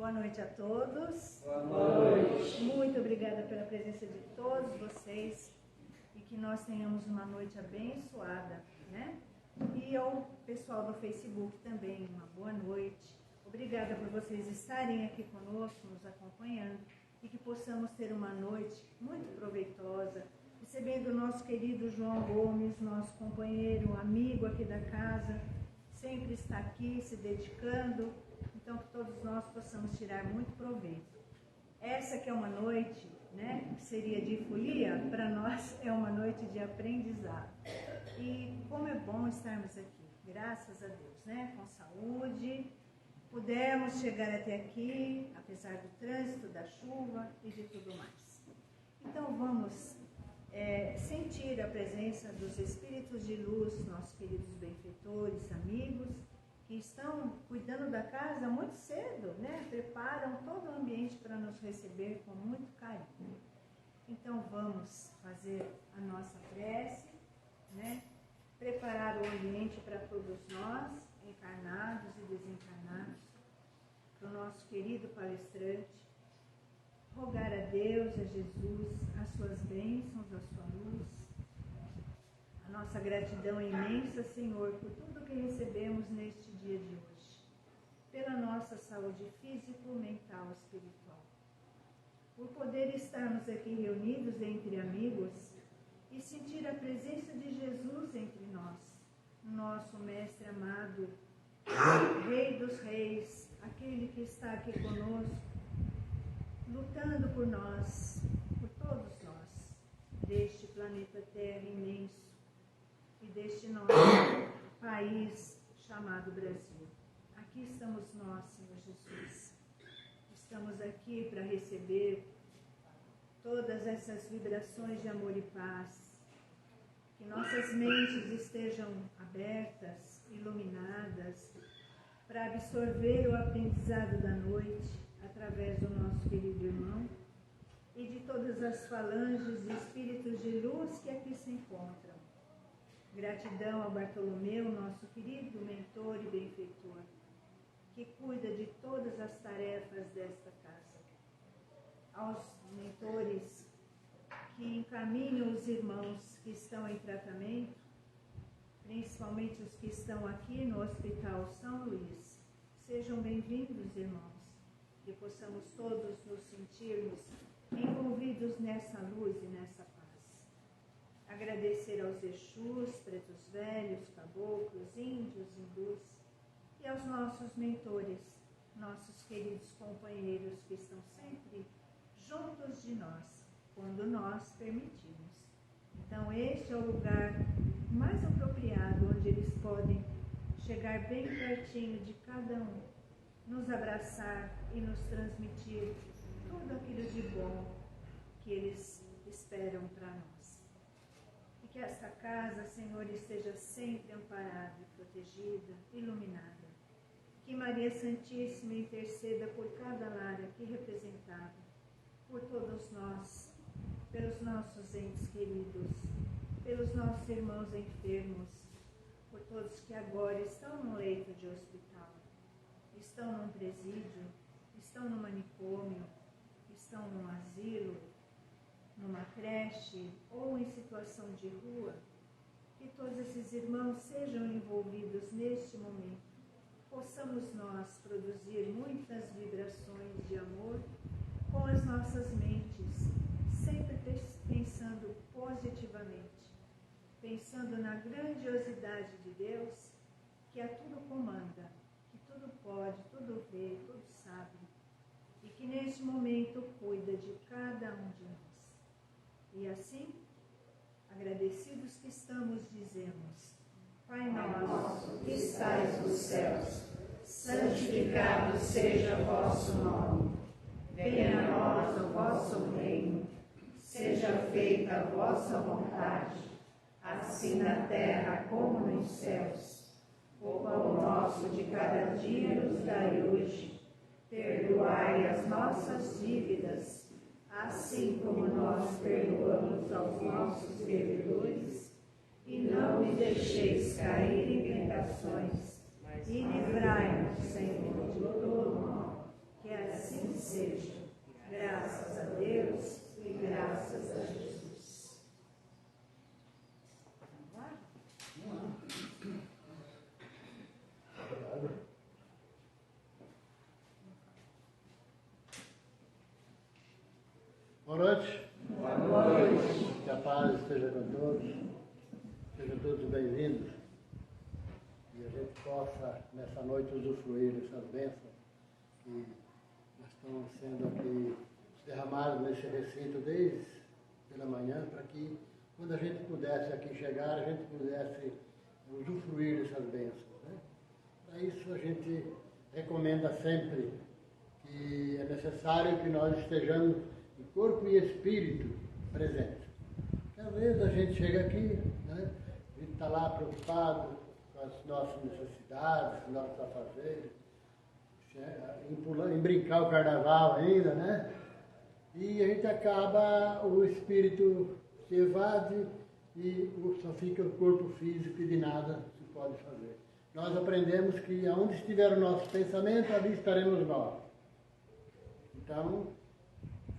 Boa noite a todos. Boa noite. Muito obrigada pela presença de todos vocês e que nós tenhamos uma noite abençoada, né? E ao pessoal do Facebook também, uma boa noite. Obrigada por vocês estarem aqui conosco, nos acompanhando e que possamos ter uma noite muito proveitosa, recebendo o nosso querido João Gomes, nosso companheiro, amigo aqui da casa, sempre está aqui se dedicando, então que todos nós possamos tirar muito proveito. Essa que é uma noite, né, que seria de folia, para nós é uma noite de aprendizado. E como é bom estarmos aqui, graças a Deus, né, com saúde, pudemos chegar até aqui, apesar do trânsito, da chuva e de tudo mais. Então vamos sentir a presença dos Espíritos de Luz, nossos queridos benfeitores, amigos, que estão cuidando da casa muito cedo, né? Preparam todo o ambiente para nos receber com muito carinho. Então vamos fazer a nossa prece, né? Preparar o ambiente para todos nós, encarnados e desencarnados, para o nosso querido palestrante, rogar a Deus, a Jesus, as suas bênçãos, a sua luz, a nossa gratidão imensa, Senhor, por tudo que recebemos neste dia de hoje, pela nossa saúde física, mental e espiritual, por poder estarmos aqui reunidos entre amigos e sentir a presença de Jesus entre nós, nosso Mestre amado, Rei dos Reis, aquele que está aqui conosco, lutando por nós, por todos nós, deste planeta Terra imenso e deste nosso país chamado Brasil. Aqui estamos nós, Senhor Jesus. Estamos aqui para receber todas essas vibrações de amor e paz, que nossas mentes estejam abertas, iluminadas, para absorver o aprendizado da noite, através do nosso querido irmão e de todas as falanges de espíritos de luz que aqui se encontram. Gratidão ao Bartolomeu, nosso querido mentor e benfeitor, que cuida de todas as tarefas desta casa. Aos mentores que encaminham os irmãos que estão em tratamento, principalmente os que estão aqui no Hospital São Luís. Sejam bem-vindos, irmãos. Que possamos todos nos sentirmos envolvidos nessa luz e nessa paz. Agradecer aos Exus, pretos velhos, caboclos, índios, hindus e aos nossos mentores, nossos queridos companheiros que estão sempre juntos de nós, quando nós permitimos. Então este é o lugar mais apropriado onde eles podem chegar bem pertinho de cada um, nos abraçar e nos transmitir tudo aquilo de bom que eles esperam para nós. E que esta casa, Senhor, esteja sempre amparada, protegida, iluminada. Que Maria Santíssima interceda por cada lar aqui representado, por todos nós, pelos nossos entes queridos, pelos nossos irmãos enfermos, por todos que agora estão no leito de hospital, estão num presídio, estão no manicômio, estão num asilo, numa creche ou em situação de rua, que todos esses irmãos sejam envolvidos neste momento. Possamos nós produzir muitas vibrações de amor com as nossas mentes, sempre pensando positivamente, pensando na grandiosidade de Deus, que a tudo comanda, tudo pode, tudo vê, tudo sabe, e que neste momento cuida de cada um de nós. E assim, agradecidos que estamos, dizemos: Pai nosso, que estais nos céus, santificado seja o vosso nome. Venha a nós o vosso reino. Seja feita a vossa vontade, assim na terra como nos céus. O pão nosso de cada dia nos dai hoje. Perdoai as nossas dívidas, assim como nós perdoamos aos nossos devedores. E não nos deixeis cair em tentações, e livrai-nos, Senhor, de todo mal. Que assim seja. Graças a Deus e graças a Jesus. Vamos lá? Boa noite. Boa noite. Que a paz esteja com todos. Sejam todos bem-vindos. E a gente possa, nessa noite, usufruir dessas bênçãos que estão sendo aqui derramadas nesse recinto desde pela manhã, para que, quando a gente pudesse aqui chegar, a gente pudesse usufruir dessas bênçãos, né? Para isso, a gente recomenda sempre que é necessário que nós estejamos em corpo e espírito presentes. Porque às vezes a gente chega aqui, né? A gente está lá preocupado com as nossas necessidades, com nossos afazeres, em brincar o carnaval ainda, né? E a gente acaba, o espírito se evade e só fica o corpo físico e de nada se pode fazer. Nós aprendemos que aonde estiver o nosso pensamento, ali estaremos nós. Então,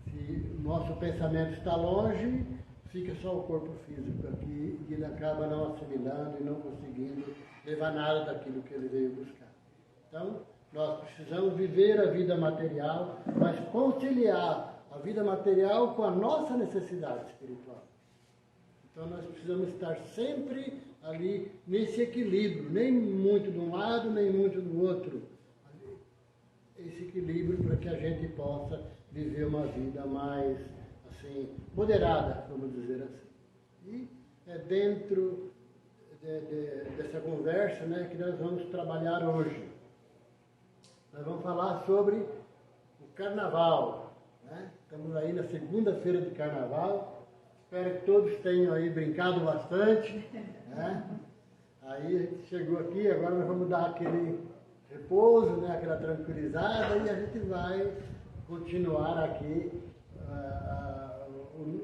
se o nosso pensamento está longe, fica só o corpo físico aqui e ele acaba não assimilando e não conseguindo levar nada daquilo que ele veio buscar. Então, nós precisamos viver a vida material, mas conciliar a vida material com a nossa necessidade espiritual. Então, nós precisamos estar sempre ali nesse equilíbrio, nem muito de um lado, nem muito do outro. Esse equilíbrio para que a gente possa viver uma vida mais, assim, moderada, vamos dizer assim. E é dentro dessa conversa, né, que nós vamos trabalhar hoje. Nós vamos falar sobre o Carnaval, né? Estamos aí na segunda-feira de Carnaval. Espero que todos tenham aí brincado bastante, né? Aí a gente chegou aqui, agora nós vamos dar aquele repouso, né, aquela tranquilizada, e a gente vai continuar aqui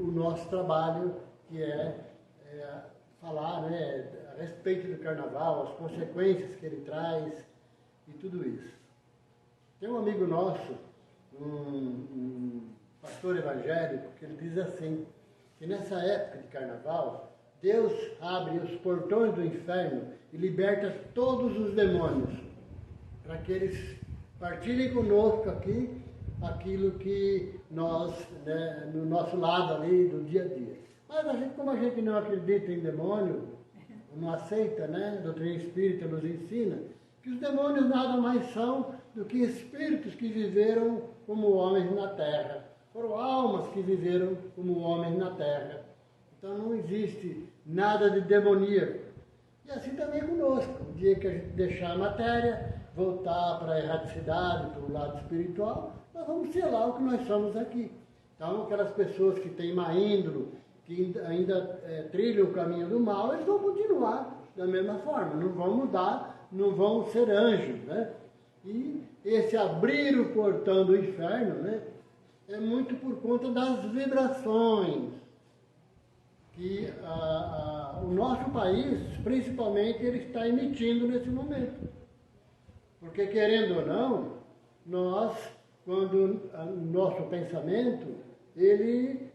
o nosso trabalho, que é falar, né, a respeito do Carnaval, as consequências que ele traz e tudo isso. Tem um amigo nosso, um pastor evangélico, que ele diz assim, que nessa época de Carnaval, Deus abre os portões do inferno e liberta todos os demônios, para que eles partilhem conosco aqui aquilo que nós, né, no nosso lado ali do dia a dia. Mas como a gente não acredita em demônio, não aceita, né, a doutrina espírita nos ensina, que os demônios nada mais são do que espíritos que viveram como homens na terra. Foram almas que viveram como homens na terra. Então não existe nada de demoníaco. E assim também conosco. O dia que a gente deixar a matéria, voltar para a erraticidade, para o lado espiritual, nós vamos selar o que nós somos aqui. Então, aquelas pessoas que têm má índole, que ainda trilham o caminho do mal, eles vão continuar da mesma forma, não vão mudar, não vão ser anjos, né? E esse abrir o portão do inferno, né, é muito por conta das vibrações que o nosso país, principalmente, ele está emitindo nesse momento. Porque, querendo ou não, nós, quando o nosso pensamento, ele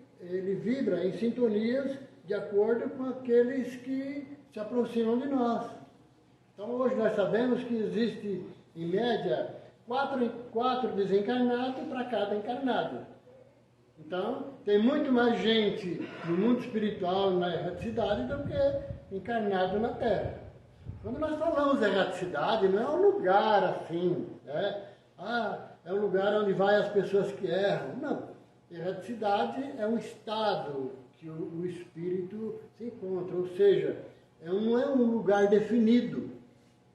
vibra em sintonias de acordo com aqueles que se aproximam de nós. Então, hoje nós sabemos que existe, em média, 4 desencarnados para cada encarnado. Então, tem muito mais gente no mundo espiritual, na erraticidade, do que encarnado na Terra. Quando nós falamos de erraticidade, não é um lugar assim, né? É um lugar onde vai as pessoas que erram. Não. Erraticidade é um estado que o espírito se encontra, ou seja, não é um lugar definido.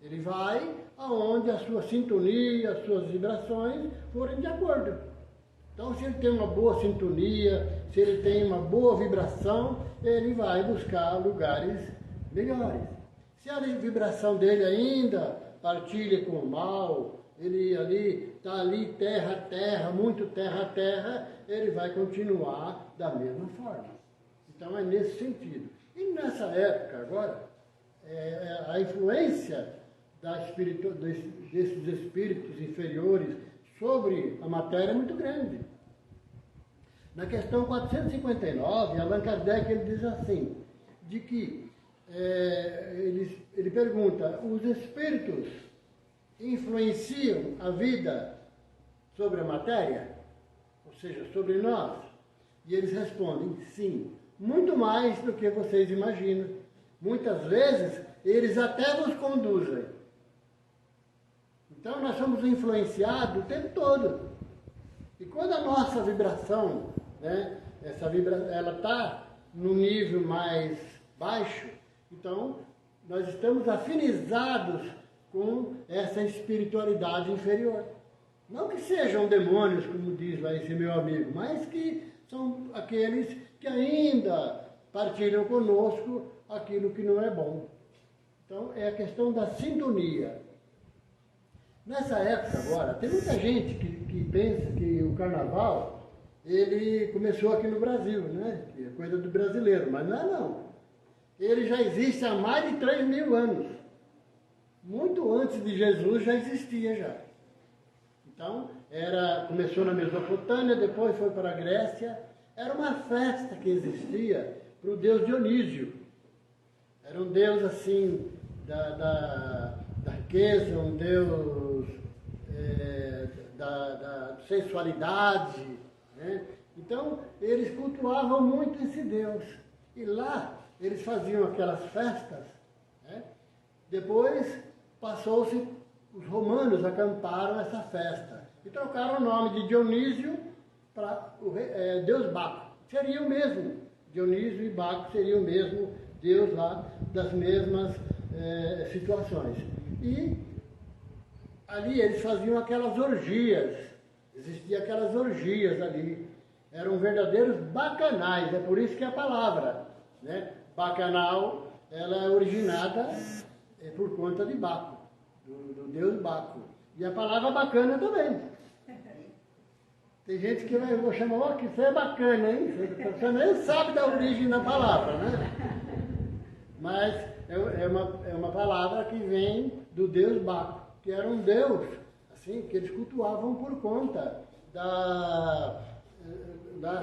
Ele vai aonde a sua sintonia, as suas vibrações forem de acordo. Então, se ele tem uma boa sintonia, se ele tem uma boa vibração, ele vai buscar lugares melhores. Se a vibração dele ainda partilha com o mal, ele está ali terra, muito terra, ele vai continuar da mesma forma. Então, é nesse sentido. E nessa época agora, a influência desses espíritos inferiores sobre a matéria é muito grande. Na questão 459, Allan Kardec ele diz assim, de que ele pergunta, os espíritos influenciam a vida sobre a matéria? Ou seja, sobre nós? E eles respondem, sim, muito mais do que vocês imaginam. Muitas vezes, eles até nos conduzem. Então, nós somos influenciados o tempo todo. E quando a nossa vibração, né, ela está no nível mais baixo, então, nós estamos afinizados com essa espiritualidade inferior. Não que sejam demônios, como diz lá esse meu amigo, mas que são aqueles que ainda partilham conosco aquilo que não é bom. Então, é a questão da sintonia. Nessa época agora, tem muita gente que pensa que o carnaval, ele começou aqui no Brasil, né? Que é coisa do brasileiro, mas não é não. Ele já existe há mais de 3.000 anos. Muito antes de Jesus já existia já. Então, começou na Mesopotâmia, depois foi para a Grécia. Era uma festa que existia para o deus Dionísio. Era um deus assim da riqueza, um deus da sensualidade, né? Então, eles cultuavam muito esse deus. E lá, eles faziam aquelas festas, né? Depois, passou-se, os romanos acamparam essa festa e trocaram o nome de Dionísio para o deus Baco. Seria o mesmo, Dionísio e Baco seriam o mesmo deus lá, das mesmas situações. E ali eles faziam aquelas orgias, existiam aquelas orgias ali, eram verdadeiros bacanais, é por isso que a palavra, né? Bacanal, ela é originada por conta de Baco, do deus Baco. E a palavra bacana também. Tem gente que vai, vou chamar, que isso é bacana, hein? Você nem sabe da origem da palavra, né? Mas é uma palavra que vem do deus Baco, que era um deus, assim, que eles cultuavam por conta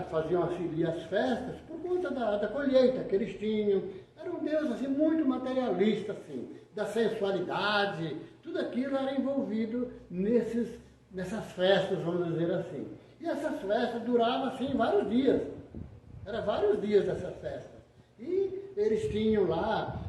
faziam assim, as festas por conta da colheita que eles tinham. Era um deus assim, muito materialista, assim, da sensualidade, tudo aquilo era envolvido nessas festas, vamos dizer assim. E essas festas duravam assim vários dias. Era vários dias dessas festas. E eles tinham lá,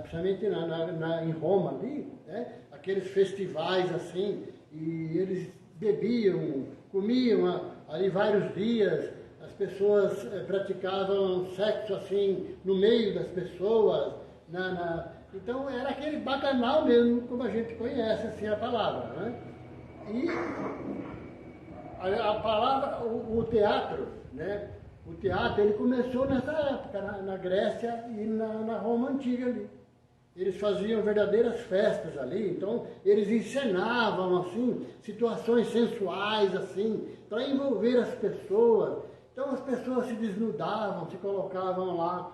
principalmente em Roma ali, né, aqueles festivais assim, e eles bebiam, comiam ali vários dias, as pessoas praticavam sexo assim no meio das pessoas, então era aquele bacanal mesmo, como a gente conhece assim a palavra, né? E a palavra, o teatro, né? O teatro ele começou nessa época, na Grécia e na Roma antiga ali. Eles faziam verdadeiras festas ali, então eles encenavam assim, situações sensuais assim, para envolver as pessoas. Então as pessoas se desnudavam, se colocavam lá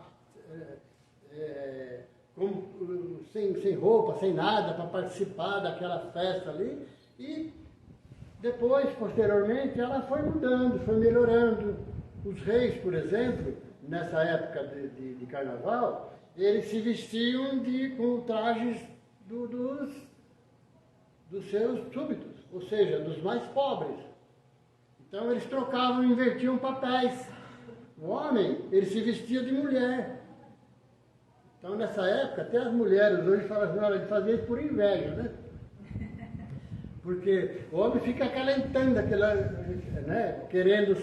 sem roupa, sem nada, para participar daquela festa ali. E depois, posteriormente, ela foi mudando, foi melhorando. Os reis, por exemplo, nessa época de carnaval, eles se vestiam com trajes dos seus súbitos, ou seja, dos mais pobres. Então eles trocavam, invertiam papéis. O homem, ele se vestia de mulher. Então nessa época, até as mulheres hoje falam assim, olha, ele fazia isso por inveja, né? Porque o homem fica acalentando aquela, né, querendo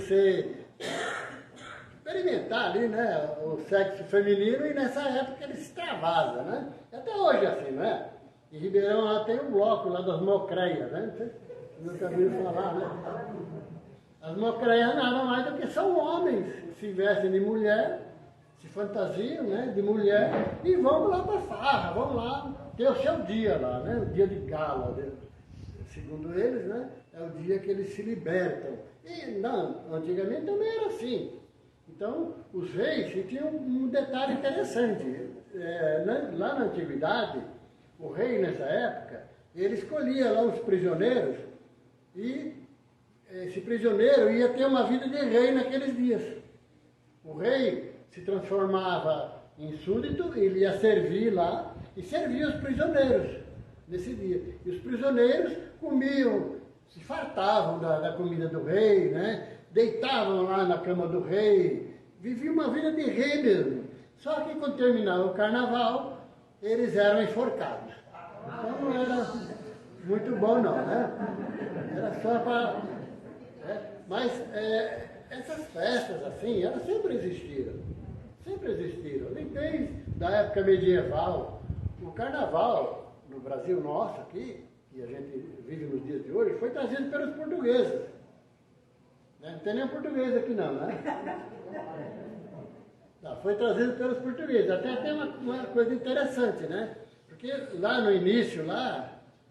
experimentar ali, né, o sexo feminino, e nessa época ele se extravasa, né? Até hoje é assim, né? Em Ribeirão lá tem um bloco lá das mocreias, né? Você nunca ouviu falar, né? As mocreias nada mais do que são homens que se vestem de mulher, se fantasiam, né, de mulher, e vão lá para farra, vão lá ter o seu dia lá, né? O dia de gala, né? Segundo eles, né, é o dia que eles se libertam. E não, antigamente também era assim. Então, os reis tinham um detalhe interessante. Lá na antiguidade, o rei nessa época, ele escolhia lá os prisioneiros e esse prisioneiro ia ter uma vida de rei naqueles dias. O rei se transformava em súdito, ele ia servir lá e servia os prisioneiros nesse dia. E os prisioneiros comiam, se fartavam da comida do rei, né? Deitavam lá na cama do rei, viviam uma vida de rei mesmo. Só que quando terminava o carnaval, eles eram enforcados. Então não era muito bom não, né? Era só para... Mas essas festas assim, elas sempre existiram. Sempre existiram. Desde da época medieval, o carnaval no Brasil nosso aqui, que a gente vive nos dias de hoje, foi trazido pelos portugueses. Não tem nenhum português aqui não, né? Não, foi trazido pelos portugueses. Até tem uma coisa interessante, né? Porque lá no início,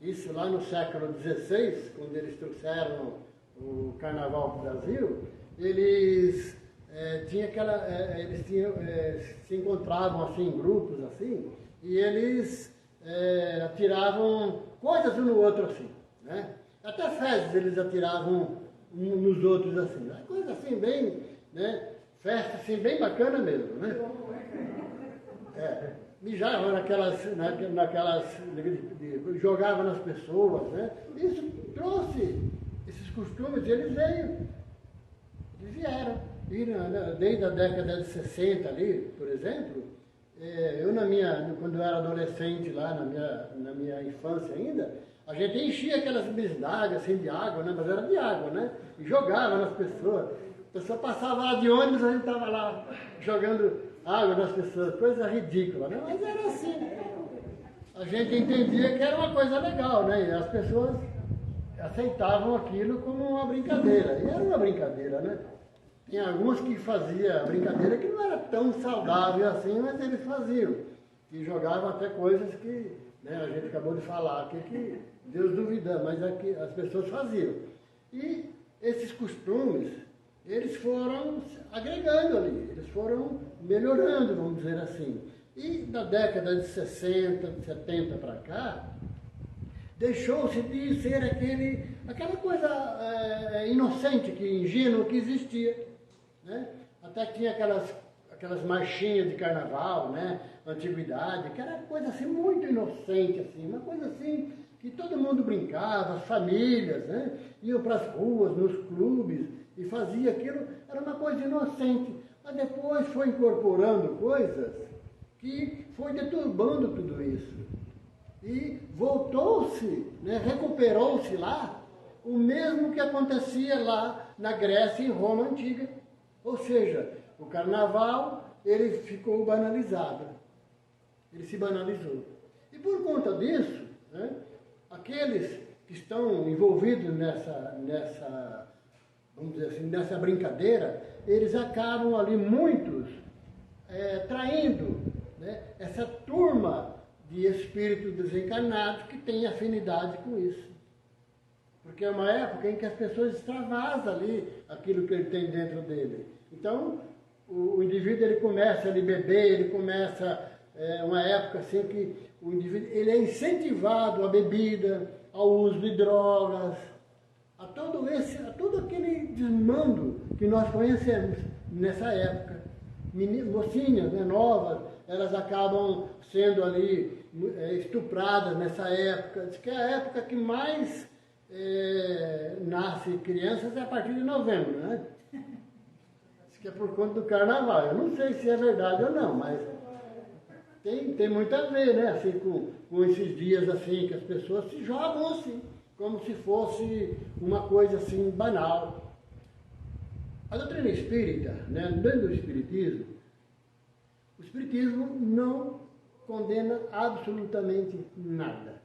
isso lá no século XVI, quando eles trouxeram o carnaval para o Brasil, eles se encontravam assim em grupos assim, e eles atiravam coisas um no outro assim, né? Até fezes eles atiravam nos outros assim, né? Coisa assim bem, né? Festa assim bem bacana mesmo, né? Mijavam jogavam nas pessoas, né? Isso trouxe esses costumes, eles vieram. E desde a década de 60 ali, por exemplo, quando eu era adolescente lá, na minha infância ainda, a gente enchia aquelas bisnagas assim de água, né? Mas era de água, né? E jogava nas pessoas. A pessoa passava lá de ônibus, a gente estava lá jogando água nas pessoas, coisa ridícula, né? Mas era assim. A gente entendia que era uma coisa legal, né? E as pessoas aceitavam aquilo como uma brincadeira. E era uma brincadeira, né? Tem alguns que faziam brincadeira que não era tão saudável assim, mas eles faziam. E jogavam até coisas que, né, a gente acabou de falar aqui, que Deus duvida, mas é que as pessoas faziam. E esses costumes, eles foram agregando ali, eles foram melhorando, vamos dizer assim. E da década de 60, 70 para cá, deixou-se de ser aquela coisa inocente, ingênua que existia, né? Até tinha aquelas marchinhas de carnaval, né? Antiguidade, que era coisa assim muito inocente, assim, uma coisa assim que todo mundo brincava, as famílias, né? Iam para as ruas, nos clubes, e fazia aquilo, era uma coisa inocente. Mas depois foi incorporando coisas que foi deturbando tudo isso. E voltou-se, né, recuperou-se lá o mesmo que acontecia lá na Grécia e Roma antiga. Ou seja, o carnaval, ele ficou banalizado. Ele se banalizou. E por conta disso, né, aqueles que estão envolvidos vamos dizer assim, nessa brincadeira, eles acabam ali, muitos, traindo, né, essa turma de espíritos desencarnados que tem afinidade com isso. Porque é uma época em que as pessoas extravasam ali aquilo que ele tem dentro dele. Então, o indivíduo ele começa a beber, ele começa, uma época assim que o indivíduo ele é incentivado à bebida, ao uso de drogas, a todo aquele desmando que nós conhecemos nessa época. Mocinhas, né, novas, elas acabam sendo ali estupradas nessa época. Diz que é a época que mais nasce crianças é a partir de novembro, né? Diz que é por conta do carnaval. Eu não sei se é verdade ou não, mas tem muito a ver, né? Assim, com esses dias assim, que as pessoas se jogam assim, como se fosse uma coisa assim banal. A doutrina espírita, né, dentro do espiritismo, o espiritismo não condena absolutamente nada.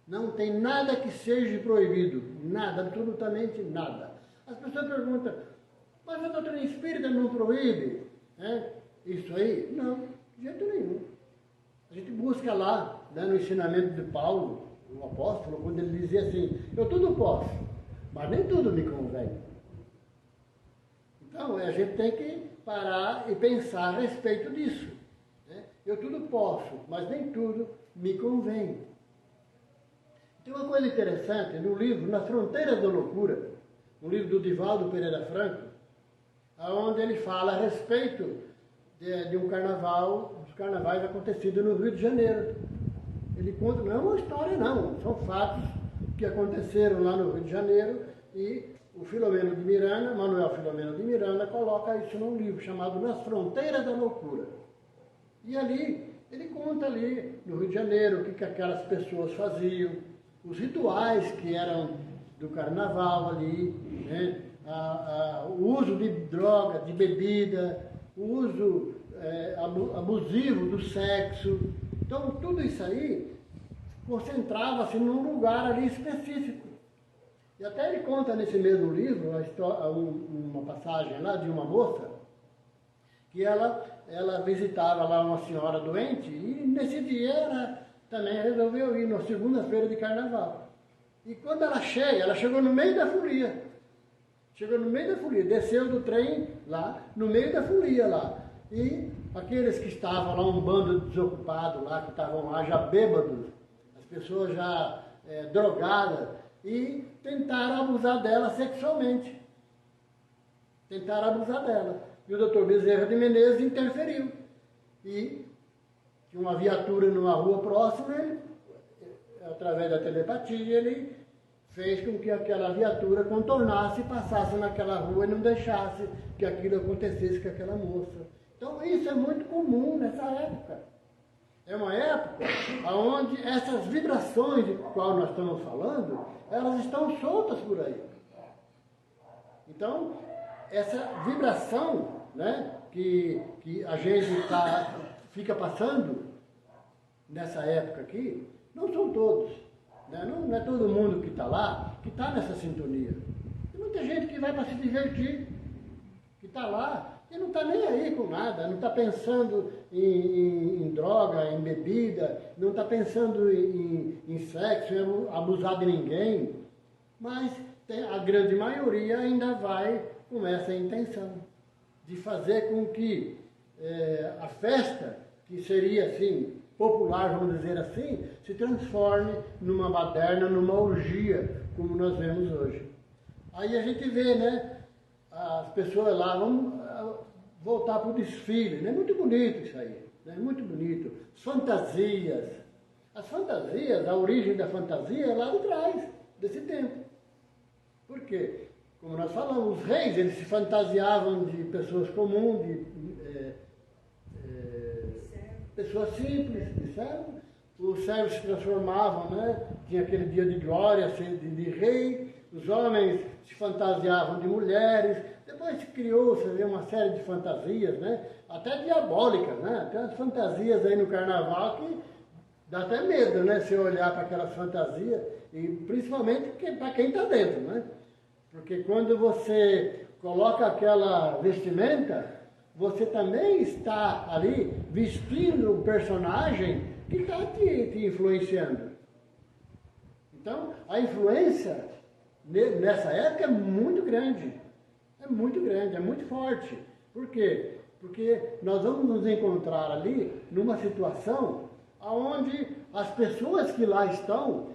Não tem nada que seja proibido, nada, absolutamente nada. As pessoas perguntam, mas a doutrina espírita não proíbe, né, isso aí? Não, de jeito nenhum. A gente busca lá, né, no ensinamento de Paulo, o apóstolo, quando ele dizia assim, eu tudo posso, mas nem tudo me convém. Então, a gente tem que parar e pensar a respeito disso. Né? Eu tudo posso, mas nem tudo me convém. Tem uma coisa interessante no livro Nas Fronteiras da Loucura, um livro do Divaldo Pereira Franco, onde ele fala a respeito de um carnaval, dos carnavais acontecidos no Rio de Janeiro. Ele conta, não é uma história não, são fatos que aconteceram lá no Rio de Janeiro e o Filomeno de Miranda, Manuel Filomeno de Miranda, coloca isso num livro chamado Nas Fronteiras da Loucura. E ali, ele conta ali no Rio de Janeiro o que aquelas pessoas faziam, os rituais que eram do carnaval ali, né? O uso de droga, de bebida, o uso abusivo do sexo. Então, tudo isso aí concentrava-se num lugar ali específico. E até ele conta nesse mesmo livro uma passagem lá de uma moça que ela visitava lá uma senhora doente e nesse dia ela também resolveu ir na segunda-feira de carnaval. E quando ela chegou no meio da folia. Chegou no meio da folia, desceu do trem lá, no meio da folia lá. E aqueles que estavam lá, um bando desocupado lá, que estavam lá já bêbados, as pessoas já drogadas, e tentaram abusar dela sexualmente. Tentaram abusar dela. E o doutor Bezerra de Menezes interferiu. E tinha uma viatura numa rua próxima, ele, através da telepatia, ele fez com que aquela viatura contornasse e passasse naquela rua e não deixasse que aquilo acontecesse com aquela moça. Então isso é muito comum nessa época. É uma época onde essas vibrações de qual nós estamos falando, elas estão soltas por aí. Então, essa vibração, né, que a gente fica passando nessa época aqui, não são todos. Né? Não é todo mundo que está lá, que está nessa sintonia. Tem muita gente que vai para se divertir, que está lá e não está nem aí com nada, não está pensando em droga, em bebida, não está pensando em sexo, em abusar de ninguém, mas a grande maioria ainda vai com essa intenção de fazer com que a festa, que seria assim, popular, vamos dizer assim, se transforme numa baderna, numa orgia, como nós vemos hoje. Aí a gente vê, né, as pessoas lá vão voltar para o desfile, né? Muito bonito isso aí, né? Muito bonito. Fantasias. As fantasias, a origem da fantasia é lá de trás, desse tempo. Por quê? Como nós falamos, os reis, eles se fantasiavam de pessoas comuns, pessoas simples, de servo. Os servos se transformavam, né? Tinha aquele dia de glória, de rei. Os homens se fantasiavam de mulheres. Depois se criou-se uma série de fantasias, né? Até diabólicas, né? Tem umas fantasias aí no carnaval que dá até medo, né? Se olhar para aquelas fantasias, e principalmente para quem está dentro, né? Porque quando você coloca aquela vestimenta, você também está ali vestindo um personagem que está te influenciando. Então, a influência nessa época é muito grande. É muito grande, é muito forte. Por quê? Porque nós vamos nos encontrar ali numa situação onde as pessoas que lá estão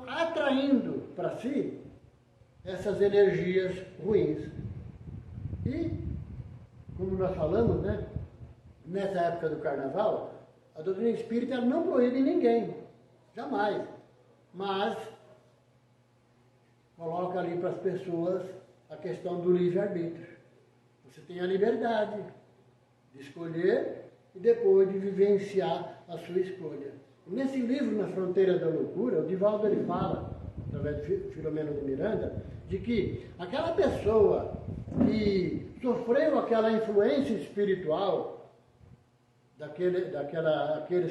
atraindo para si essas energias ruins. E, como nós falamos, né, nessa época do carnaval, a doutrina espírita não proíbe ninguém, jamais, mas coloca ali para as pessoas a questão do livre-arbítrio. Você tem a liberdade de escolher e depois de vivenciar a sua escolha. Nesse livro, Nas Fronteiras da Loucura, o Divaldo ele fala, através de Filomeno de Miranda, de que aquela pessoa que sofreu aquela influência espiritual daqueles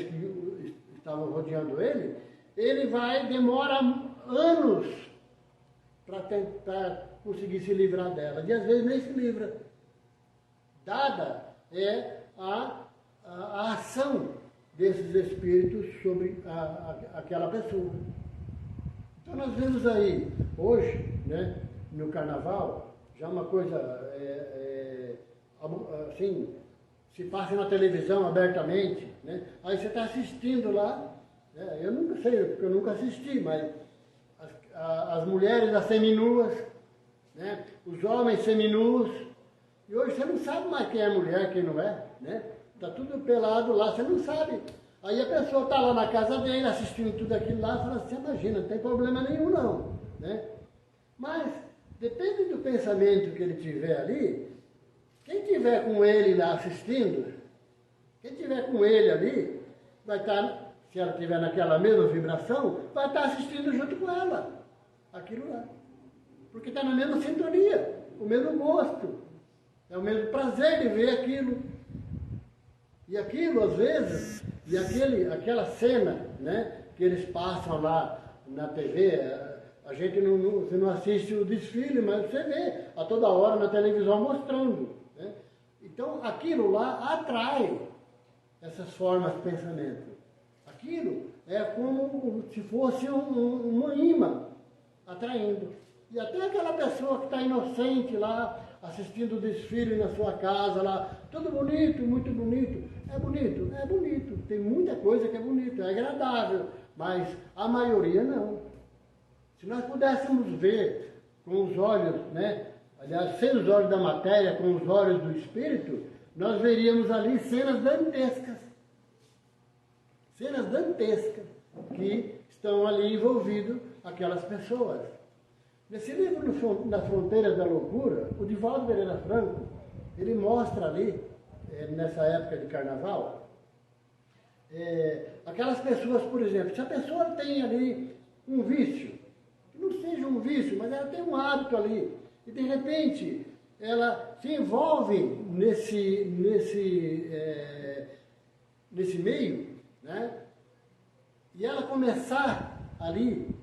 que estavam rodeando ele demora anos para tentar conseguir se livrar dela. E às vezes nem se livra. Dada é a ação desses espíritos sobre aquela pessoa. Então nós vemos aí, hoje, né, no carnaval, já uma coisa, assim, se passa na televisão abertamente, né? Aí você está assistindo lá, né? Eu nunca sei, porque eu nunca assisti, mas as mulheres as seminuas, né? Os homens seminus. E hoje você não sabe mais quem é mulher, quem não é, né? Tá tudo pelado lá, você não sabe. Aí a pessoa está lá na casa dele, assistindo tudo aquilo lá, e fala assim, imagina, não tem problema nenhum não, né? Mas, depende do pensamento que ele tiver ali, quem tiver com ele lá assistindo, quem tiver com ele ali, vai estar, se ela estiver naquela mesma vibração, vai estar assistindo junto com ela, aquilo lá. Porque está na mesma sintonia, o mesmo gosto, é o mesmo prazer de ver aquilo. E aquilo, às vezes, e aquela cena, né, que eles passam lá na TV, a gente você não assiste o desfile, mas você vê a toda hora na televisão mostrando, né? Então, aquilo lá atrai essas formas de pensamento. Aquilo é como se fosse um imã atraindo. E até aquela pessoa que está inocente lá, assistindo o desfile na sua casa lá, tudo bonito, muito bonito. É bonito? É bonito. Tem muita coisa que é bonito, é agradável, mas a maioria não. Se nós pudéssemos ver com os olhos, né? Aliás, sem os olhos da matéria, com os olhos do espírito, nós veríamos ali cenas dantescas. Cenas dantescas que estão ali envolvidas aquelas pessoas. Nesse livro, Nas Fronteiras da Loucura, o Divaldo Pereira Franco, ele mostra ali, nessa época de carnaval, aquelas pessoas, por exemplo, se a pessoa tem ali um vício, que não seja um vício, mas ela tem um hábito ali, e de repente ela se envolve nesse meio, né? E ela começar ali,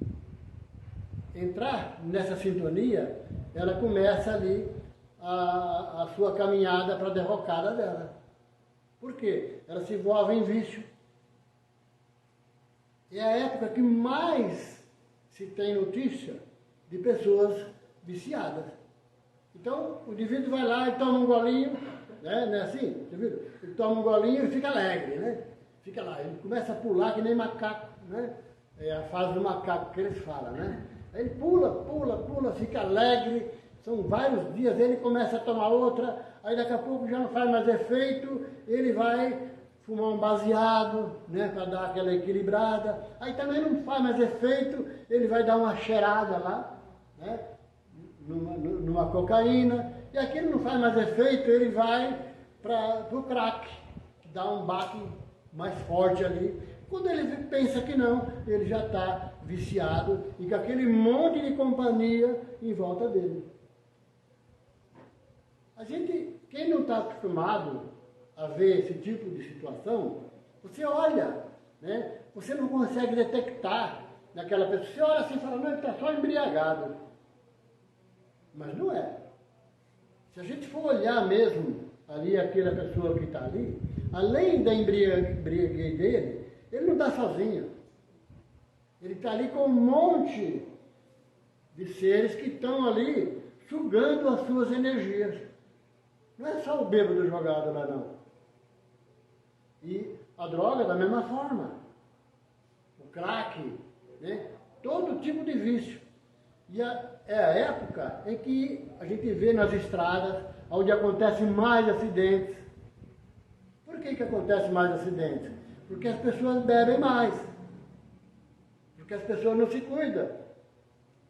entrar nessa sintonia, ela começa ali a sua caminhada para a derrocada dela. Por quê? Ela se envolve em vício. É a época que mais se tem notícia de pessoas viciadas. Então, o indivíduo vai lá e toma um golinho, né? Não é assim? Ele toma um golinho e fica alegre, né? Fica lá, ele começa a pular que nem macaco, né? É a fase do macaco que eles falam, né? Aí ele pula, fica alegre, são vários dias, ele começa a tomar outra, aí daqui a pouco já não faz mais efeito, ele vai fumar um baseado, né, para dar aquela equilibrada, aí também não faz mais efeito, ele vai dar uma cheirada lá, né, numa cocaína, e aquilo não faz mais efeito, ele vai para o crack, que dá um baque mais forte ali. Quando ele pensa que não, ele já está viciado e com aquele monte de companhia em volta dele. A gente, quem não está acostumado a ver esse tipo de situação, você olha, né? Você não consegue detectar naquela pessoa. Você olha assim e fala, não, ele está só embriagado. Mas não é. Se a gente for olhar mesmo ali aquela pessoa que está ali, além da embriaguez dele, ele não está sozinho. Ele está ali com um monte de seres que estão ali sugando as suas energias. Não é só o bêbado jogado lá, não. E a droga da mesma forma. O crack, né? Todo tipo de vício. E é a época em que a gente vê nas estradas onde acontecem mais acidentes. Por que acontece mais acidentes? Porque as pessoas bebem mais. Porque as pessoas não se cuidam.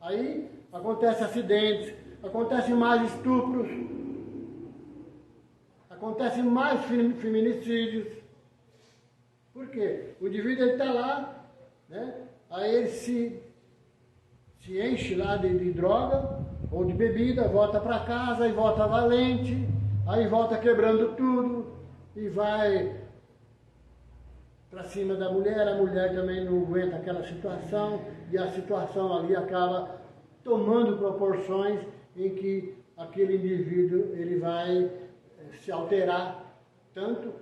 Aí acontecem acidentes, acontecem mais estupros, acontecem mais feminicídios. Por quê? O indivíduo está lá, né? Aí ele se enche lá de droga ou de bebida, volta para casa e volta valente, aí volta quebrando tudo e vai para cima da mulher, a mulher também não aguenta aquela situação e a situação ali acaba tomando proporções em que aquele indivíduo ele vai se alterar tanto.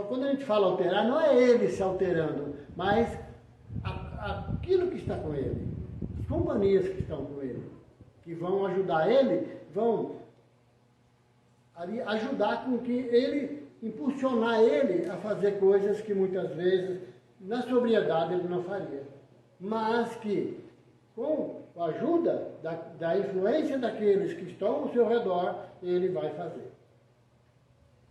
Quando a gente fala alterar, não é ele se alterando, mas aquilo que está com ele, as companhias que estão com ele, que vão ajudar ele, vão ali ajudar com que ele, impulsionar ele a fazer coisas que muitas vezes, na sobriedade, ele não faria. mas que, com a ajuda da influência daqueles que estão ao seu redor, ele vai fazer.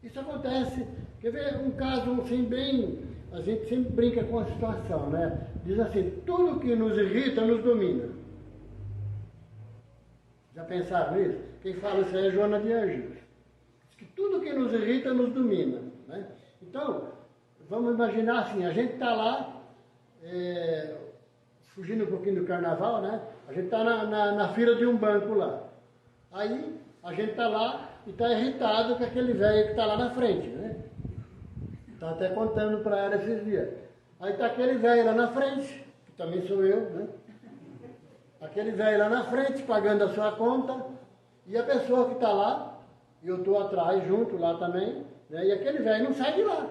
Isso acontece, quer ver um caso assim bem, a gente sempre brinca com a situação, né? Diz assim, tudo que nos irrita nos domina. Já pensaram nisso? Quem fala isso aí é Joana de Anjos. Diz que tudo que nos irrita nos domina, né? Então, vamos imaginar assim, a gente está lá, fugindo um pouquinho do carnaval, né? A gente está na fila de um banco lá. Aí, a gente está lá e está irritado com aquele velho que está lá na frente, né? Está até contando para ela esses dias. Aí está aquele velho lá na frente, que também sou eu, né? Aquele velho lá na frente, pagando a sua conta, e a pessoa que está lá, e eu estou atrás, junto lá também, né? E aquele velho não sai de lá.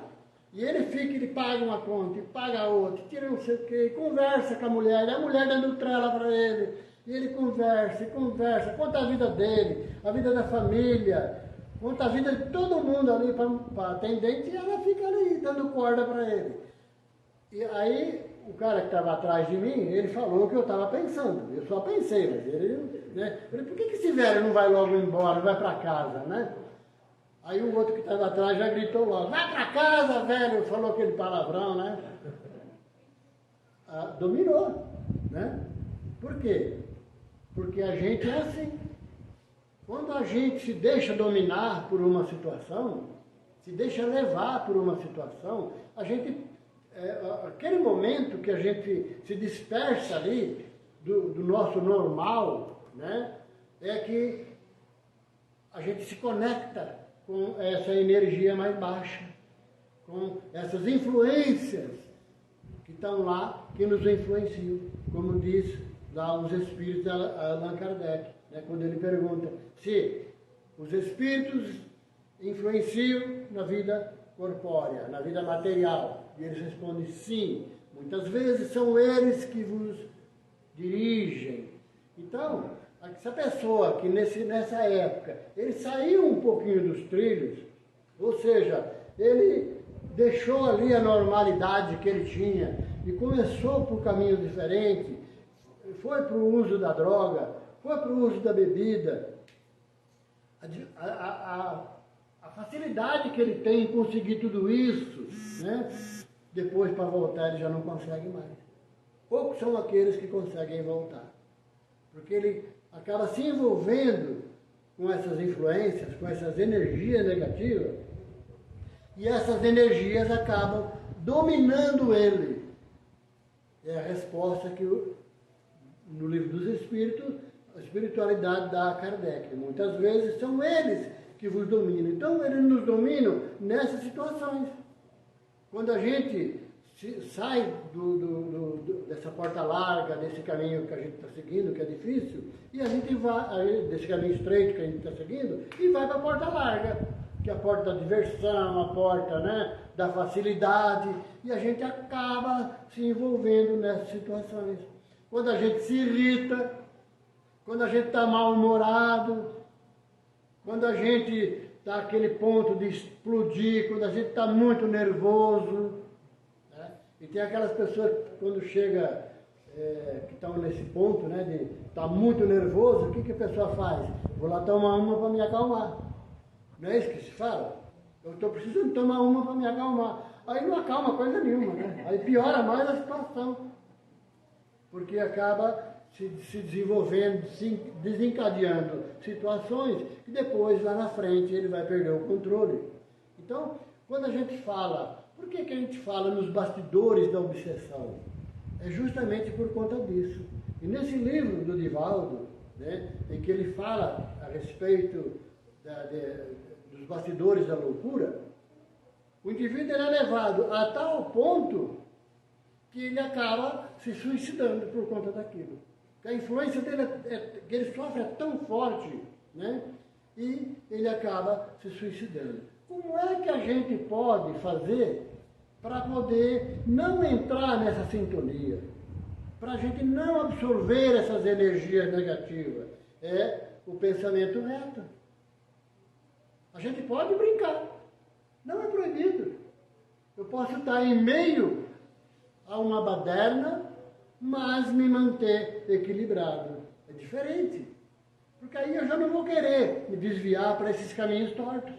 E ele fica, ele paga uma conta, e paga outra, tira não sei o quê, conversa com a mulher dando trela para ele, e ele conversa, conta a vida dele, a vida da família, conta a vida de todo mundo ali para atendente, e ela fica ali dando corda para ele. E aí, o cara que estava atrás de mim, ele falou o que eu estava pensando, eu só pensei, mas ele, né? Eu falei, por que esse velho não vai logo embora, não vai para casa, né? Aí o outro que estava atrás já gritou logo, vai para casa, velho, falou aquele palavrão, né? Dominou, né? Por quê? Porque a gente é assim. Quando a gente se deixa dominar por uma situação, se deixa levar por uma situação, a gente, aquele momento que a gente se dispersa ali do nosso normal, né? É que a gente se conecta com essa energia mais baixa, com essas influências que estão lá, que nos influenciam, como diz lá os espíritos de Allan Kardec, né, quando ele pergunta se os espíritos influenciam na vida corpórea, na vida material. E eles respondem sim, muitas vezes são eles que vos dirigem. Então, essa pessoa que nessa época, ele saiu um pouquinho dos trilhos, ou seja, ele deixou ali a normalidade que ele tinha e começou por caminho diferente, foi para o uso da droga, foi para o uso da bebida. A facilidade que ele tem em conseguir tudo isso, né? Depois para voltar ele já não consegue mais. Poucos são aqueles que conseguem voltar, porque ele acaba se envolvendo com essas influências, com essas energias negativas, e essas energias acabam dominando ele. É a resposta que no livro dos Espíritos, a espiritualidade dá a Kardec. Muitas vezes são eles que vos dominam. Então, eles nos dominam nessas situações. Quando a gente sai dessa porta larga, desse caminho que a gente está seguindo, que é difícil, e a gente vai, desse caminho estreito que a gente está seguindo, e vai para a porta larga, que é a porta da diversão, a porta, né, da facilidade, e a gente acaba se envolvendo nessas situações. Quando a gente se irrita, quando a gente está mal-humorado, quando a gente está naquele ponto de explodir, quando a gente está muito nervoso, né? E tem aquelas pessoas que quando chega, que estão nesse ponto, né, de estar muito nervoso, o que a pessoa faz? Vou lá tomar uma para me acalmar. Não é isso que se fala? Eu estou precisando tomar uma para me acalmar. Aí não acalma coisa nenhuma, né? Aí piora mais a situação. Porque acaba se desenvolvendo, se desencadeando situações que depois, lá na frente, ele vai perder o controle. Então, quando a gente fala, por que a gente fala nos bastidores da obsessão? É justamente por conta disso. E nesse livro do Divaldo, né, em que ele fala a respeito dos bastidores da loucura, o indivíduo é levado a tal ponto que ele acaba se suicidando por conta daquilo. A influência dele, que ele sofre é tão forte, né? E ele acaba se suicidando. Como é que a gente pode fazer para poder não entrar nessa sintonia? Para a gente não absorver essas energias negativas? É o pensamento reto. A gente pode brincar. Não é proibido. Eu posso estar em meio a uma baderna, mas me manter equilibrado. É diferente. Porque aí eu já não vou querer me desviar para esses caminhos tortos.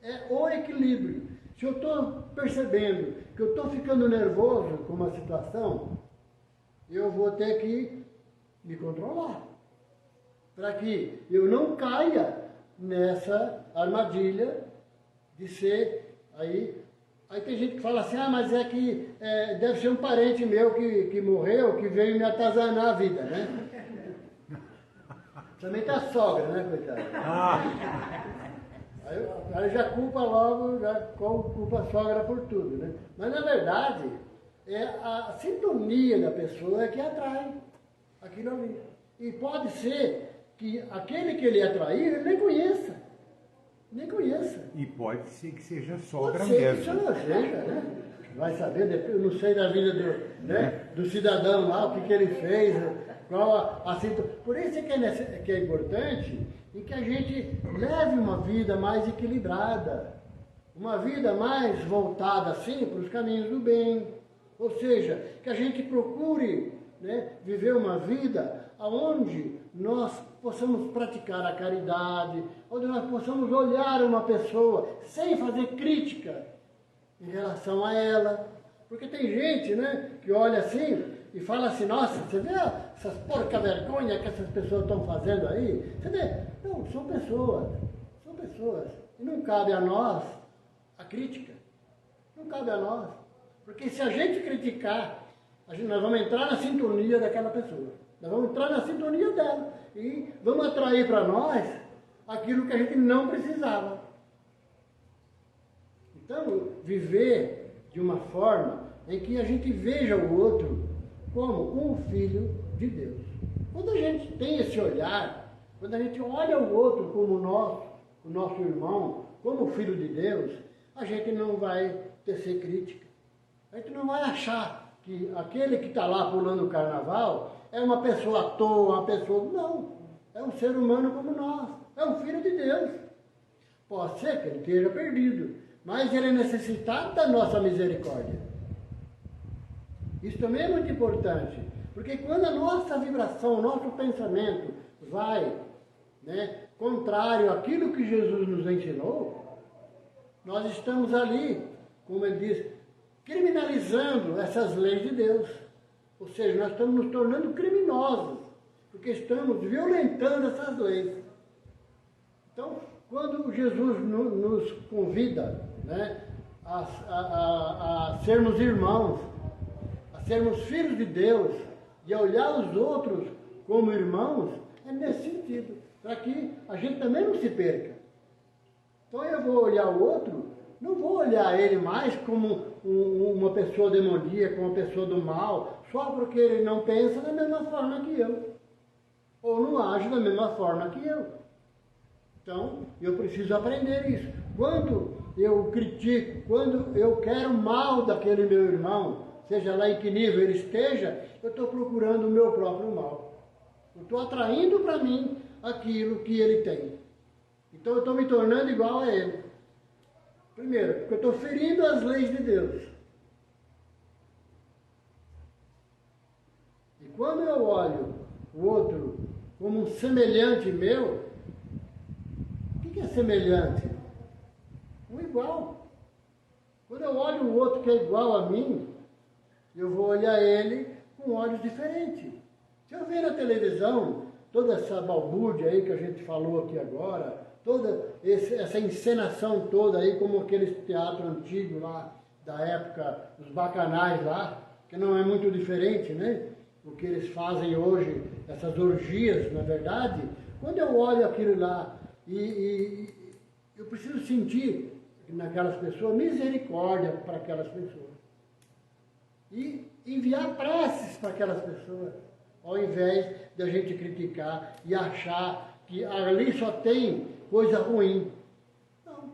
É o equilíbrio. Se eu estou percebendo que eu estou ficando nervoso com uma situação, eu vou ter que me controlar. Para que eu não caia nessa armadilha de ser aí. Aí tem gente que fala assim, mas é que deve ser um parente meu que morreu, que veio me atazanar a vida, né? Também tá a sogra, né, coitada? Aí o cara já culpa logo, já culpa a sogra por tudo, né? Mas na verdade, é a sintonia da pessoa que atrai aquilo ali. E pode ser que aquele que ele atraiu, ele nem conheça. Nem conheça. E pode ser que seja sogra pode ser mesmo. Que seja, né? Vai saber, eu não sei da vida do cidadão lá, o que ele fez, qual a sintonia. Por isso que é importante em que a gente leve uma vida mais equilibrada, uma vida mais voltada assim para os caminhos do bem. Ou seja, que a gente procure, né, viver uma vida onde nós possamos praticar a caridade, onde nós possamos olhar uma pessoa sem fazer crítica em relação a ela. Porque tem gente, né, que olha assim e fala assim, nossa, você vê essas porca vergonha que essas pessoas estão fazendo aí? Você vê? Não, são pessoas. E não cabe a nós a crítica. Não cabe a nós. Porque se a gente criticar, nós vamos entrar na sintonia daquela pessoa. Nós vamos entrar na sintonia dela. E vamos atrair para nós aquilo que a gente não precisava. Então, viver de uma forma em que a gente veja o outro como um filho de Deus. Quando a gente tem esse olhar, quando a gente olha o outro como o nosso irmão, como filho de Deus, a gente não vai tecer crítica. A gente não vai achar que aquele que está lá pulando o carnaval é uma pessoa à toa, uma pessoa... Não, é um ser humano como nós, é um filho de Deus. Pode ser que ele esteja perdido, mas ele é necessitado da nossa misericórdia. Isso também é muito importante, porque quando a nossa vibração, o nosso pensamento vai, né, contrário àquilo que Jesus nos ensinou, nós estamos ali, como ele diz, criminalizando essas leis de Deus. Ou seja, nós estamos nos tornando criminosos, porque estamos violentando essas leis. Então, quando Jesus nos convida, né, a sermos irmãos, a sermos filhos de Deus e a olhar os outros como irmãos, é nesse sentido, para que a gente também não se perca. Então eu vou olhar o outro, não vou olhar ele mais como uma pessoa demoníaca, uma pessoa do mal, só porque ele não pensa da mesma forma que eu, ou não age da mesma forma que eu. Então, eu preciso aprender isso. Quando eu critico, quando eu quero mal daquele meu irmão, seja lá em que nível ele esteja, eu estou procurando o meu próprio mal. Eu estou atraindo para mim aquilo que ele tem. Então, eu estou me tornando igual a ele. Primeiro, porque eu estou ferindo as leis de Deus. E quando eu olho o outro como um semelhante meu, o que é semelhante? Um igual. Quando eu olho o outro que é igual a mim, eu vou olhar ele com olhos diferentes. Se eu ver na televisão toda essa balbúrdia aí que a gente falou aqui agora, toda essa encenação toda aí, como aquele teatro antigo lá, da época dos bacanais lá, que não é muito diferente, né? O que eles fazem hoje, essas orgias, na verdade, quando eu olho aquilo lá e eu preciso sentir naquelas pessoas misericórdia para aquelas pessoas. E enviar preces para aquelas pessoas, ao invés de a gente criticar e achar que ali só tem coisa ruim. Não.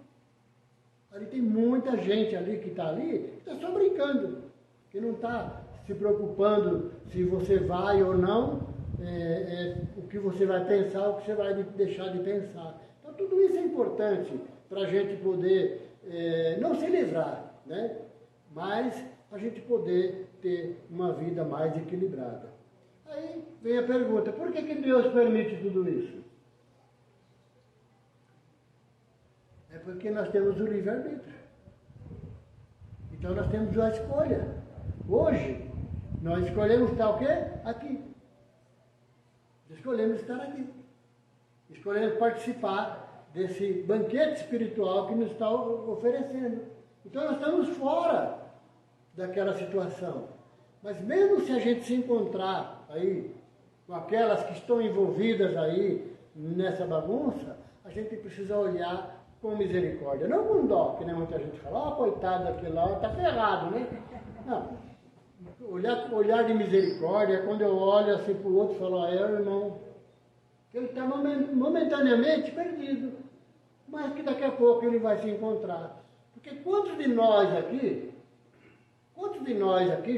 Ali tem muita gente ali que está ali, que está só brincando, que não está se preocupando se você vai ou não, o que você vai pensar, o que você vai deixar de pensar. Então tudo isso é importante para a gente poder não se livrar, né? Mas a gente poder ter uma vida mais equilibrada. Aí vem a pergunta, por que Deus permite tudo isso? É porque nós temos o livre-arbítrio. Então nós temos a escolha. Hoje, nós escolhemos estar o quê? Aqui. Escolhemos estar aqui. Escolhemos participar desse banquete espiritual que nos está oferecendo. Então nós estamos fora daquela situação. Mas mesmo se a gente se encontrar aí com aquelas que estão envolvidas aí nessa bagunça, a gente precisa olhar com misericórdia. Não com dó, que nem muita gente fala, coitado daquele lá, está ferrado, né? Não. Olhar de misericórdia é quando eu olho assim para o outro e falo, irmão, ele está momentaneamente perdido, mas que daqui a pouco ele vai se encontrar. Porque quantos de nós aqui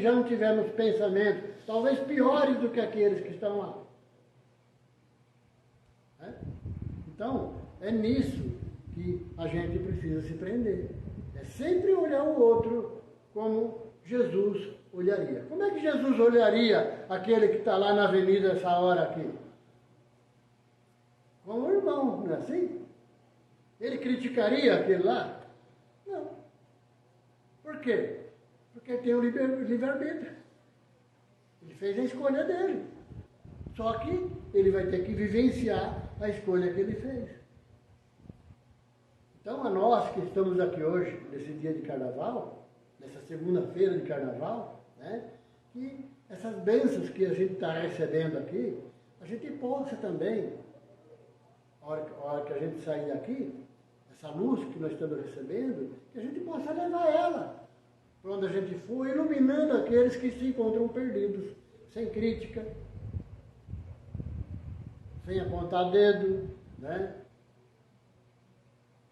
já não tivemos pensamentos, talvez piores do que aqueles que estão lá? Então, é nisso que a gente precisa se prender. É sempre olhar o outro como Jesus olharia. Como é que Jesus olharia aquele que está lá na avenida essa hora aqui? Como um irmão, não é assim? Ele criticaria aquele lá? Não. Por quê? Porque ele tem o livre-arbítrio. Ele fez a escolha dele. Só que ele vai ter que vivenciar a escolha que ele fez. Então, a nós que estamos aqui hoje, nesse dia de carnaval, nessa segunda-feira de carnaval, né, que essas bênçãos que a gente está recebendo aqui, a gente possa também, a hora que a gente sair daqui, essa luz que nós estamos recebendo, que a gente possa levar ela para onde a gente for, iluminando aqueles que se encontram perdidos, sem crítica, sem apontar dedo, né?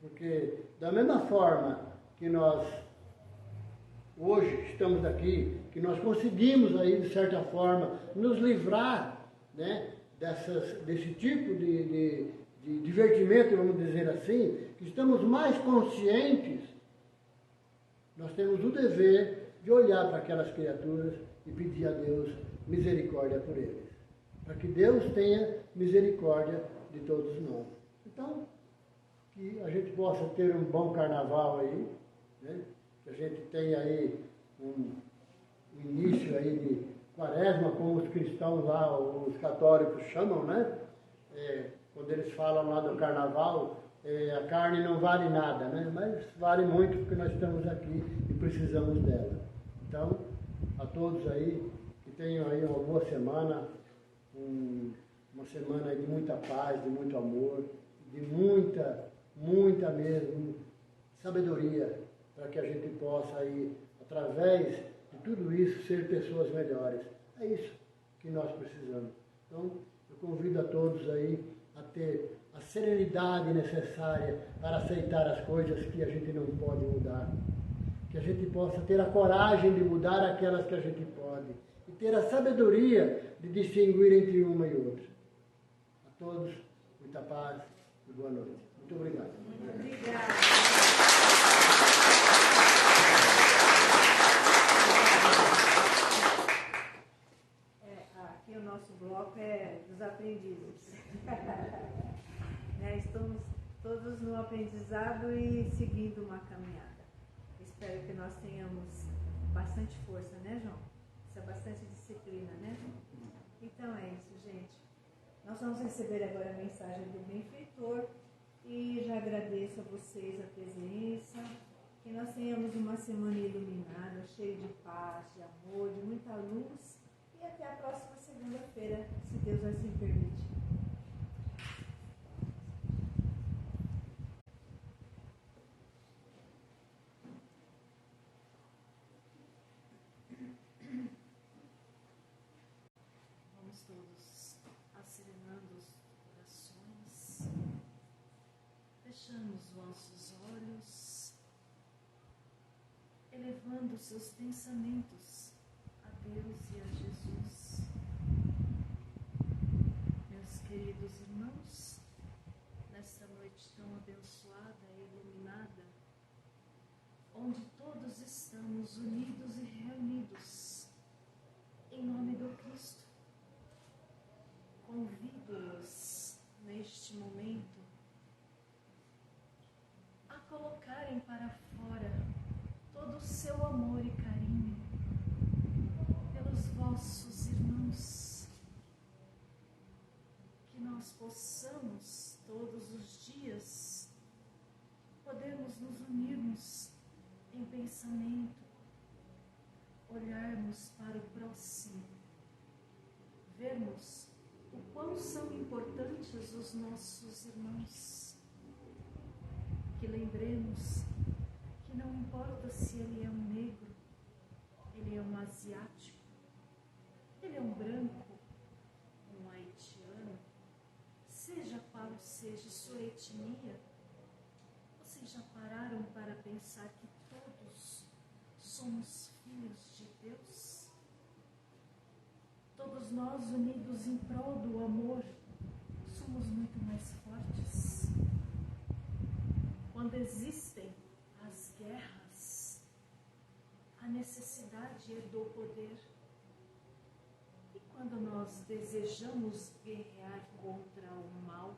Porque da mesma forma que nós hoje estamos aqui, que nós conseguimos aí, de certa forma, nos livrar, né, desse tipo de divertimento, vamos dizer assim, que estamos mais conscientes, nós temos o dever de olhar para aquelas criaturas e pedir a Deus misericórdia por eles. Para que Deus tenha misericórdia de todos nós. Então, que a gente possa ter um bom carnaval aí, né? Que a gente tenha aí um início aí de quaresma, como os cristãos lá, os católicos chamam, né? Quando eles falam lá do carnaval, a carne não vale nada, né? Mas vale muito porque nós estamos aqui e precisamos dela. Então, a todos aí, que tenham aí uma boa semana, uma semana aí de muita paz, de muito amor, de muita mesmo sabedoria, para que a gente possa aí, através de tudo isso, ser pessoas melhores. É isso que nós precisamos. Então, eu convido a todos aí a ter a serenidade necessária para aceitar as coisas que a gente não pode mudar. Que a gente possa ter a coragem de mudar aquelas que a gente pode. E ter a sabedoria de distinguir entre uma e outra. A todos, muita paz e boa noite. Muito obrigado. Obrigada. Aqui o nosso bloco é dos aprendizes. Estamos todos no aprendizado e seguindo uma caminhada. Espero que nós tenhamos bastante força, né, João? Bastante disciplina, né? Então é isso, gente. Nós vamos receber agora a mensagem do benfeitor e já agradeço a vocês a presença, que nós tenhamos uma semana iluminada, cheia de paz, de amor, de muita luz e até a próxima segunda-feira, se Deus assim permitir. Todos acerenando os corações, fechando os vossos olhos, elevando seus pensamentos a Deus e a Jesus. Meus queridos irmãos, nesta noite tão abençoada e iluminada, onde todos estamos unidos e reunidos possamos todos os dias podermos nos unirmos em pensamento, olharmos para o próximo, vermos o quão são importantes os nossos irmãos, que lembremos que não importa se ele é um negro, ele é um asiático, ele é um branco, um haitiano, seja qual seja sua etnia, vocês já pararam para pensar que todos somos filhos de Deus? Todos nós unidos em prol do amor somos muito mais fortes. Quando existem as guerras, a necessidade é do poder. E quando nós desejamos guerrear contra o mal,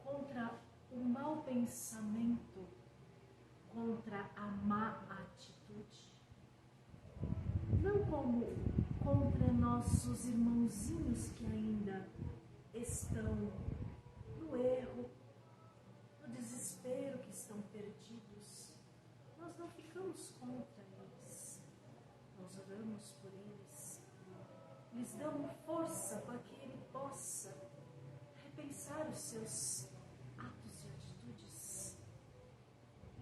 contra o mau pensamento, contra a má atitude, não como contra nossos irmãozinhos que ainda estão no erro, no desespero, que estão perdidos, nós não ficamos contra eles, nós oramos por eles, lhes damos força para que ele possa repensar os seus atos e atitudes.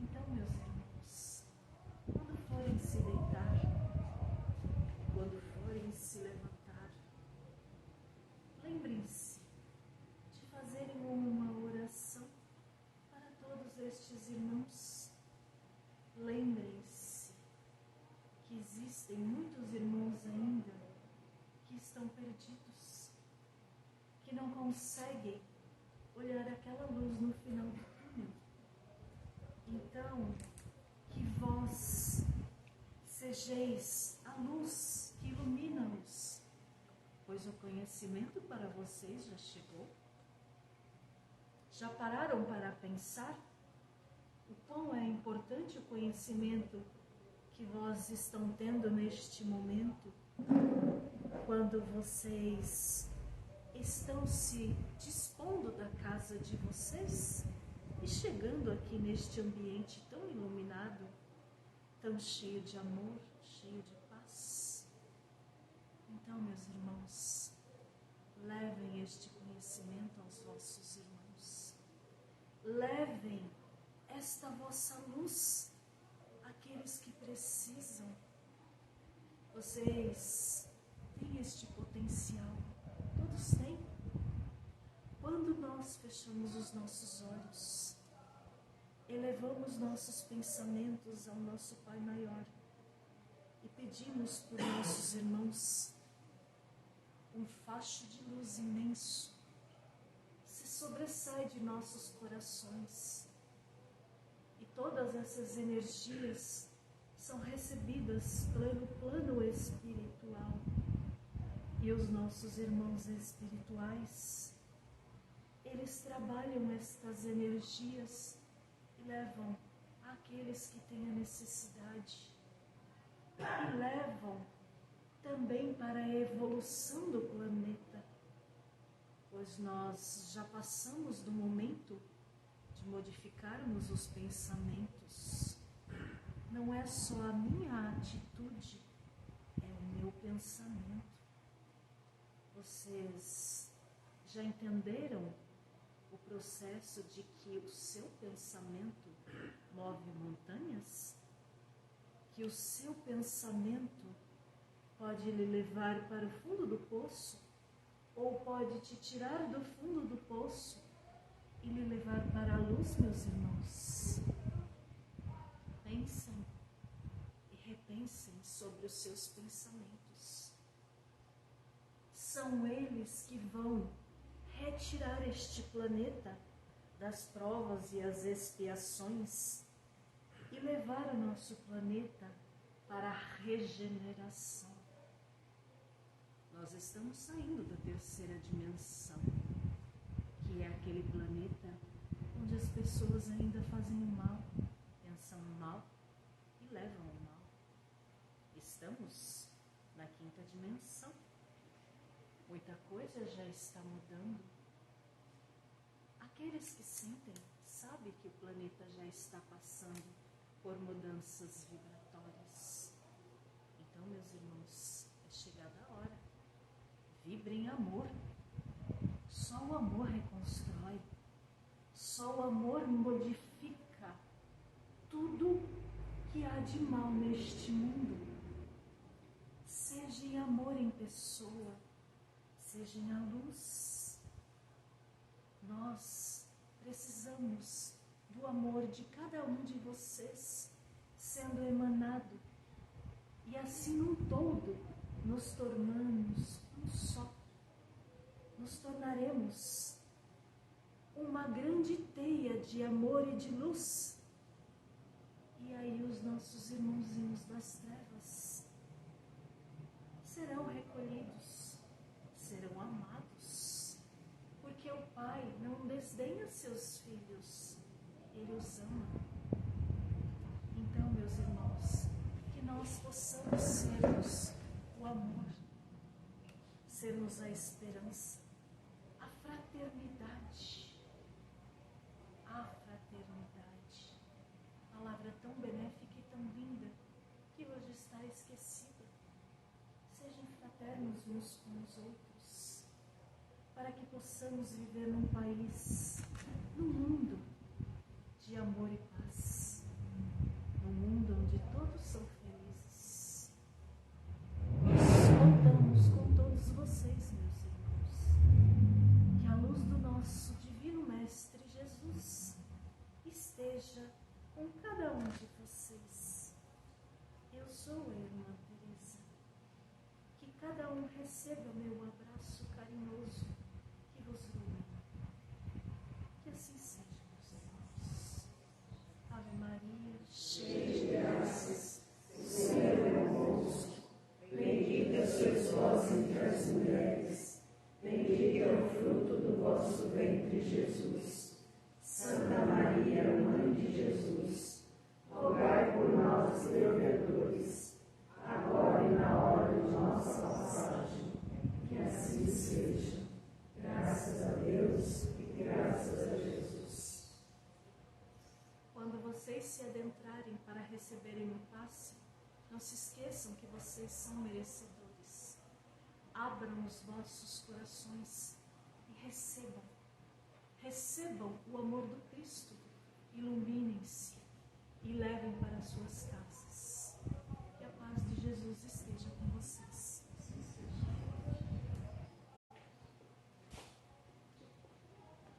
Então, meus irmãos, quando forem se deitar, quando forem se levantar, lembrem-se de fazerem uma oração para todos estes irmãos. Lembrem-se que existem muitos irmãos ainda que estão perdidos, que não conseguem olhar aquela luz no final do túnel. Então, que vós sejais a luz que ilumina-os, pois o conhecimento para vocês já chegou. Já pararam para pensar o quão é importante o conhecimento que vós estão tendo neste momento, quando vocês estão se dispondo da casa de vocês e chegando aqui neste ambiente tão iluminado, tão cheio de amor, cheio de paz? Então, meus irmãos, levem este conhecimento aos vossos irmãos. Levem esta vossa luz àqueles que precisam. Vocês têm este potencial, todos têm. Quando nós fechamos os nossos olhos, elevamos nossos pensamentos ao nosso Pai Maior e pedimos por nossos irmãos, um facho de luz imenso se sobressai de nossos corações, e todas essas energias são recebidas pelo plano espiritual, e os nossos irmãos espirituais, eles trabalham estas energias e levam àqueles que têm a necessidade, e levam também para a evolução do planeta, pois nós já passamos do momento de modificarmos os pensamentos. Não é só a minha atitude, é o meu pensamento. Vocês já entenderam o processo de que o seu pensamento move montanhas? Que o seu pensamento pode lhe levar para o fundo do poço, ou pode te tirar do fundo do poço e lhe levar para a luz, meus irmãos. Pensem e repensem sobre os seus pensamentos. São eles que vão retirar este planeta das provas e as expiações e levar o nosso planeta para a regeneração. Nós estamos saindo da terceira dimensão, que é aquele planeta onde as pessoas ainda fazem o mal, pensam o mal e levam o mal. Estamos na quinta dimensão. Muita coisa já está mudando. Aqueles que sentem sabem que o planeta já está passando por mudanças vibratórias. Então, meus irmãos, é chegada a hora. Vibrem em amor. Só o amor reconstrói. Só o amor modifica tudo que há de mal neste mundo. Seja em amor em pessoa, seja em a luz. Nós precisamos do amor de cada um de vocês sendo emanado. E assim num todo nos tornamos um só. Nos tornaremos uma grande teia de amor e de luz. E aí os nossos irmãozinhos das trevas serão recolhidos, serão amados, porque o Pai não desdenha seus filhos, Ele os ama. Então, meus irmãos, que nós possamos sermos o amor, sermos a esperança, a fraternidade, palavra tão benéfica e tão linda que hoje está esquecida. Sejam fraternos uns com os outros, para que possamos viver num país, num mundo de amor e paz, num mundo onde todos são felizes. Nós contamos com todos vocês, meus irmãos, que a luz do nosso Divino Mestre Jesus esteja com cada um de vocês. Eu sou a irmã Teresa. Que cada um receba meu abraço carinhoso que vos ilumina. Que assim seja, meus irmãos. Ave Maria, cheia de graças, o Senhor é convosco. Bendita sois vós entre as mulheres. Bendito é o fruto do vosso ventre, Jesus. Santa Maria, Mãe de Jesus, rogai por nós, pecadores, agora e na hora de nossa passagem. Que assim seja. Graças a Deus e graças a Jesus. Quando vocês se adentrarem para receberem o passe, não se esqueçam que vocês são merecedores. Abram os vossos corações e recebam. Recebam o amor do Cristo, iluminem-se e levem para suas casas. Que a paz de Jesus esteja com vocês.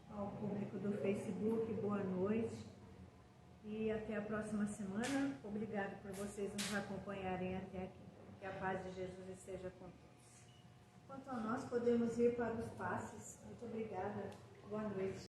Ao público do Facebook, boa noite e até a próxima semana. Obrigado por vocês nos acompanharem até aqui. Que a paz de Jesus esteja com todos. Quanto a nós, podemos ir para os passes. Muito obrigada. Boa noite.